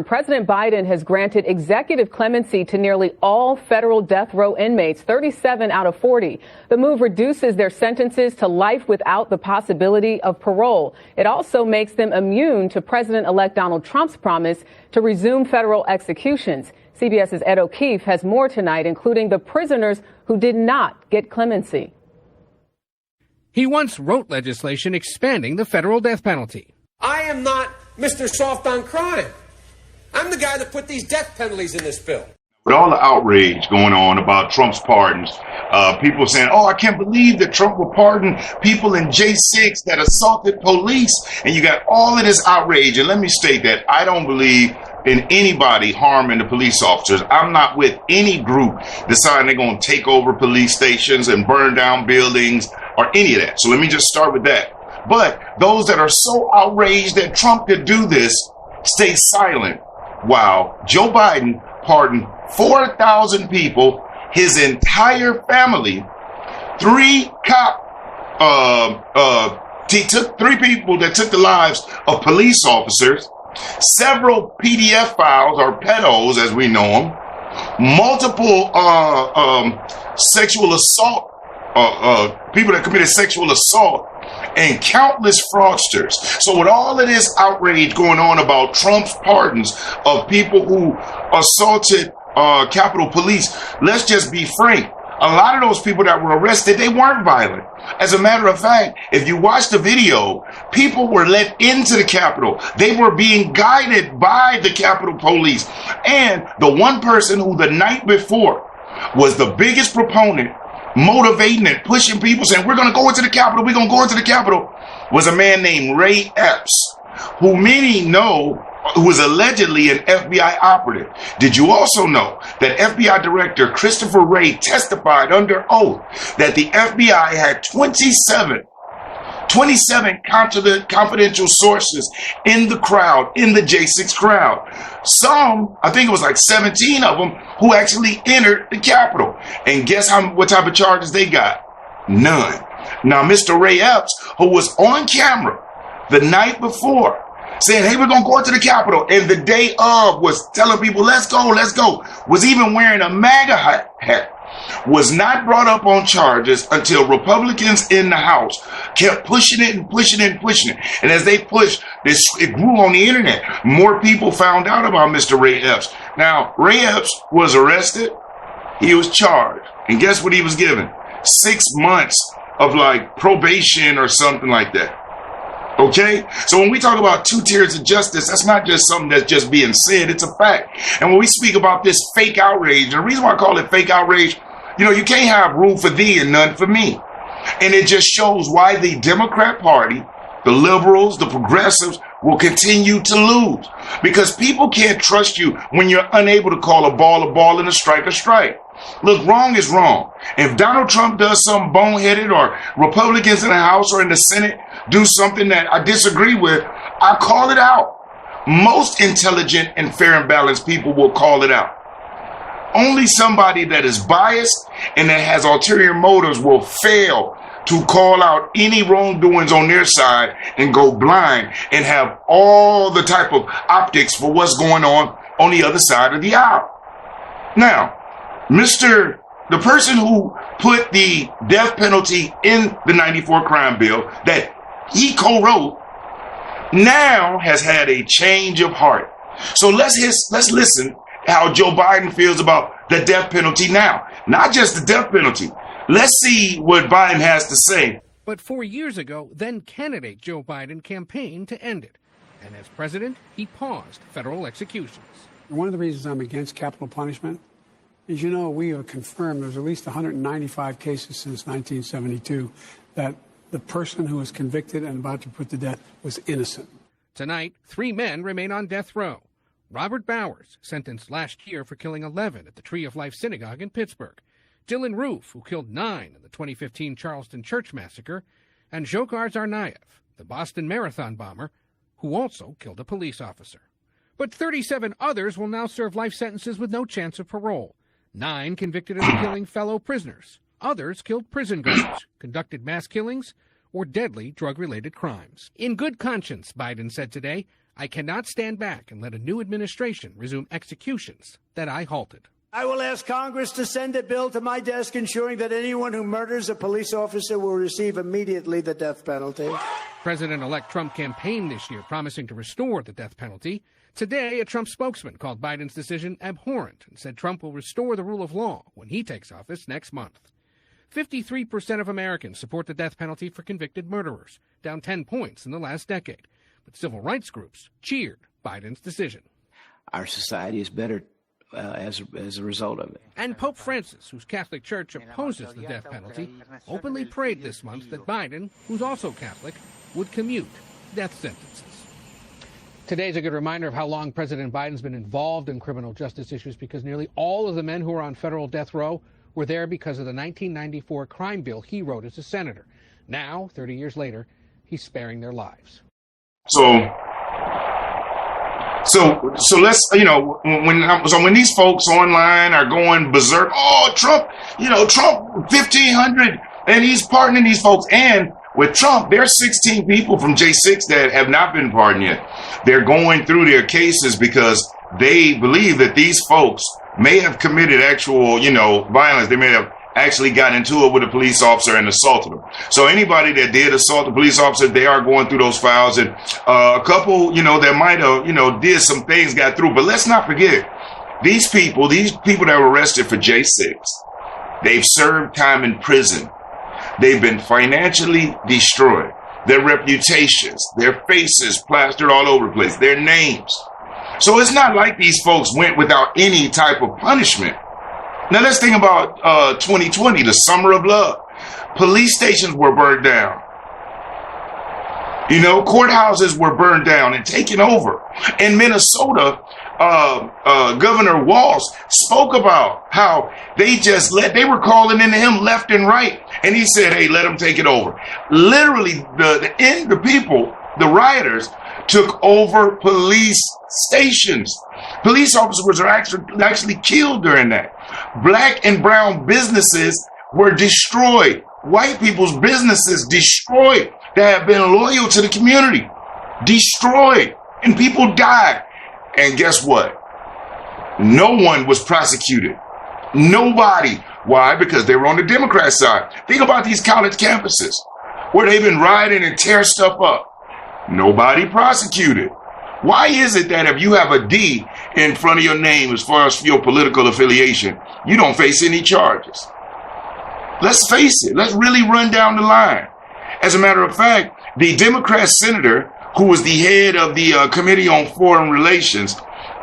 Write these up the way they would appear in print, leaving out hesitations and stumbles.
President Biden has granted executive clemency to nearly all federal death row inmates, 37 out of 40. The move reduces their sentences to life without the possibility of parole. It also makes them immune to President-elect Donald Trump's promise to resume federal executions. CBS's Ed O'Keefe has more tonight, including the prisoners who did not get clemency. He once wrote legislation expanding the federal death penalty. I am not Mr. Soft on crime. I'm the guy that put these death penalties in this bill. With all the outrage going on about Trump's pardons, people saying, oh, I can't believe that Trump will pardon people in J6 that assaulted police. And you got all of this outrage. And let me state that I don't believe in anybody harming the police officers. I'm not with any group deciding they're going to take over police stations and burn down buildings or any of that. So let me just start with that. But those that are so outraged that Trump could do this, stay silent. Wow, Joe Biden pardoned 4,000 people, his entire family, he took 3 people that took the lives of police officers, several PDF files, or pedos as we know them, multiple sexual assault, people that committed sexual assault, and countless fraudsters. So with all of this outrage going on about Trump's pardons of people who assaulted Capitol Police, let's just be frank. A lot of those people that were arrested, they weren't violent. As a matter of fact, if you watch the video, people were let into the Capitol. They were being guided by the Capitol Police. And the one person who the night before was the biggest proponent, motivating and pushing people, saying, we're going to go into the Capitol, we're going to go into the Capitol, was a man named Ray Epps, who many know who was allegedly an FBI operative. Did you also know that FBI Director Christopher Wray testified under oath that the FBI had 27 confidential sources in the crowd, in the J6 crowd. Some, I think it was like 17 of them, who actually entered the Capitol. And guess what type of charges they got? None. Now, Mr. Ray Epps, who was on camera the night before, saying, hey, we're going to go into the Capitol, and the day of was telling people, let's go, was even wearing a MAGA hat, was not brought up on charges until Republicans in the House kept pushing it. And as they pushed, it grew on the internet. More people found out about Mr. Ray Epps. Now, Ray Epps was arrested. He was charged. And guess what he was given? 6 months of like probation or something like that. Okay? So when we talk about 2 tiers of justice, that's not just something that's just being said. It's a fact. And when we speak about this fake outrage, the reason why I call it fake outrage, you can't have room for thee and none for me. And it just shows why the Democrat Party, the liberals, the progressives will continue to lose. Because people can't trust you when you're unable to call a ball and a strike. Look, wrong is wrong. If Donald Trump does something boneheaded, or Republicans in the House or in the Senate do something that I disagree with, I call it out. Most intelligent and fair and balanced people will call it out. Only somebody that is biased and that has ulterior motives will fail to call out any wrongdoings on their side and go blind and have all the type of optics for what's going on the other side of the aisle. Now, the person who put the death penalty in the 94 crime bill that he co-wrote now has had a change of heart. So let's listen how Joe Biden feels about the death penalty now. Not just the death penalty. Let's see what Biden has to say. But 4 years ago, then candidate Joe Biden campaigned to end it. And as president, he paused federal executions. One of the reasons I'm against capital punishment is, we have confirmed there's at least 195 cases since 1972 that the person who was convicted and about to put to death was innocent. Tonight, 3 men remain on death row. Robert Bowers, sentenced last year for killing 11 at the Tree of Life Synagogue in Pittsburgh. Dylan Roof, who killed 9 in the 2015 Charleston Church Massacre. And Dzhokhar Tsarnaev, the Boston Marathon bomber, who also killed a police officer. But 37 others will now serve life sentences with no chance of parole. 9 convicted of killing fellow prisoners. Others killed prison guards, conducted mass killings, or deadly drug-related crimes. In good conscience, Biden said today, I cannot stand back and let a new administration resume executions that I halted. I will ask Congress to send a bill to my desk ensuring that anyone who murders a police officer will receive immediately the death penalty. President-elect Trump campaigned this year promising to restore the death penalty. Today, a Trump spokesman called Biden's decision abhorrent and said Trump will restore the rule of law when he takes office next month. 53% of Americans support the death penalty for convicted murderers, down 10 points in the last decade. But civil rights groups cheered Biden's decision. Our society is better as a result of it. And Pope Francis, whose Catholic Church opposes the death penalty, openly prayed this month that Biden, who's also Catholic, would commute death sentences. Today's a good reminder of how long President Biden's been involved in criminal justice issues, because nearly all of the men who are on federal death row were there because of the 1994 crime bill he wrote as a senator. Now, 30 years later, he's sparing their lives. So let's, when these folks online are going berserk, oh, Trump, Trump 1,500, and he's pardoning these folks. And with Trump, there's 16 people from J6 that have not been pardoned yet. They're going through their cases because they believe that these folks may have committed actual, violence. They may have actually got into it with a police officer and assaulted them. So anybody that did assault a police officer, they are going through those files. And a couple, that might have, did some things, got through. But let's not forget, these people that were arrested for J6, they've served time in prison. They've been financially destroyed. Their reputations, their faces plastered all over the place, their names. So it's not like these folks went without any type of punishment. Now let's think about 2020, the summer of love. Police stations were burned down. Courthouses were burned down and taken over. In Minnesota, Governor Walz spoke about how they were calling into him left and right. And he said, hey, let them take it over. Literally, the people, the rioters, took over police stations. Police officers were actually killed during that. Black and brown businesses were destroyed. White people's businesses destroyed that have been loyal to the community. Destroyed. And people died. And guess what? No one was prosecuted. Nobody. Why? Because they were on the Democrat side. Think about these college campuses where they've been rioting and tear stuff up. Nobody prosecuted. Why is it that if you have a D in front of your name as far as your political affiliation, you don't face any charges? Let's face it. Let's really run down the line. As a matter of fact, the Democrat senator who was the head of the Committee on Foreign Relations,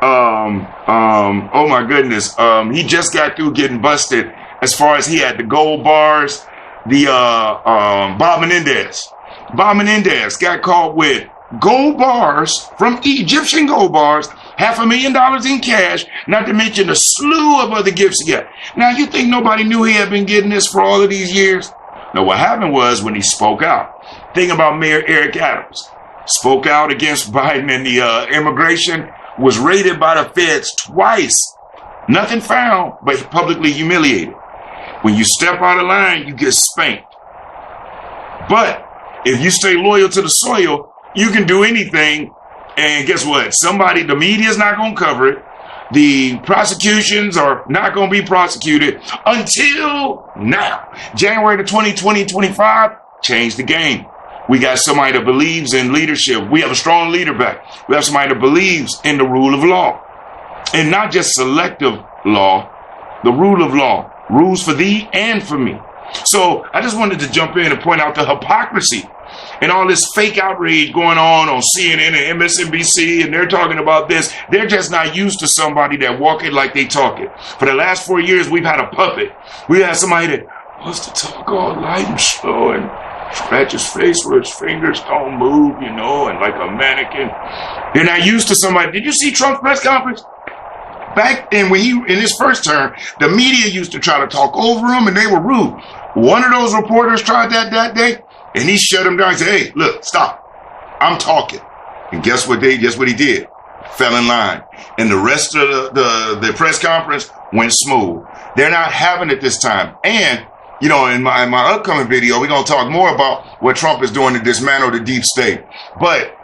oh my goodness, he just got through getting busted as far as he had the gold bars, Bob Menendez. Bob Menendez got caught with gold bars from Egyptian gold bars, $500,000 in cash, not to mention a slew of other gifts he got. Now, you think nobody knew he had been getting this for all of these years? No, what happened was when he spoke out. Think about Mayor Eric Adams. Spoke out against Biden and the immigration, was raided by the feds twice. Nothing found, but publicly humiliated. When you step out of line, you get spanked. But if you stay loyal to the soil, you can do anything. And guess what? The media is not going to cover it. The prosecutions are not going to be prosecuted until now. January the 2025, change the game. We got somebody that believes in leadership. We have a strong leader back. We have somebody that believes in the rule of law. And not just selective law, the rule of law. Rules for thee and for me. So I just wanted to jump in and point out the hypocrisy and all this fake outrage going on CNN and MSNBC, and they're talking about this. They're just not used to somebody that walk it like they talk it. For the last 4 years, we've had a puppet. We had somebody that wants to talk all light and slow and scratch his face where his fingers don't move, and like a mannequin. They're not used to somebody. Did you see Trump's press conference? Back then, when in his first term, the media used to try to talk over him, and they were rude. One of those reporters tried that day, and he shut him down and said, hey, look, stop. I'm talking. And guess what he did? Fell in line. And the rest of the press conference went smooth. They're not having it this time. And, in my upcoming video, we're going to talk more about what Trump is doing to dismantle the deep state. But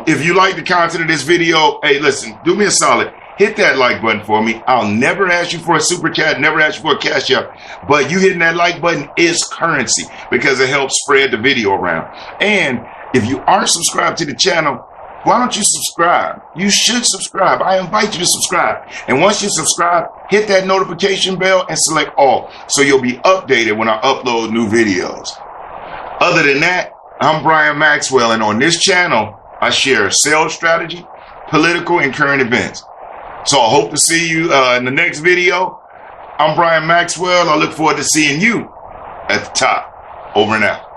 If you like the content of this video, hey, listen, do me a solid. Hit that like button for me. I'll never ask you for a super chat, never ask you for a cash app, but you hitting that like button is currency because it helps spread the video around. And if you aren't subscribed to the channel, why don't you subscribe? You should subscribe. I invite you to subscribe. And once you subscribe, hit that notification bell and select all so you'll be updated when I upload new videos. Other than that, I'm Brian Maxwell, and on this channel, I share sales strategy, political, and current events. So I hope to see you in the next video. I'm Brian Maxwell. I look forward to seeing you at the top. Over and out.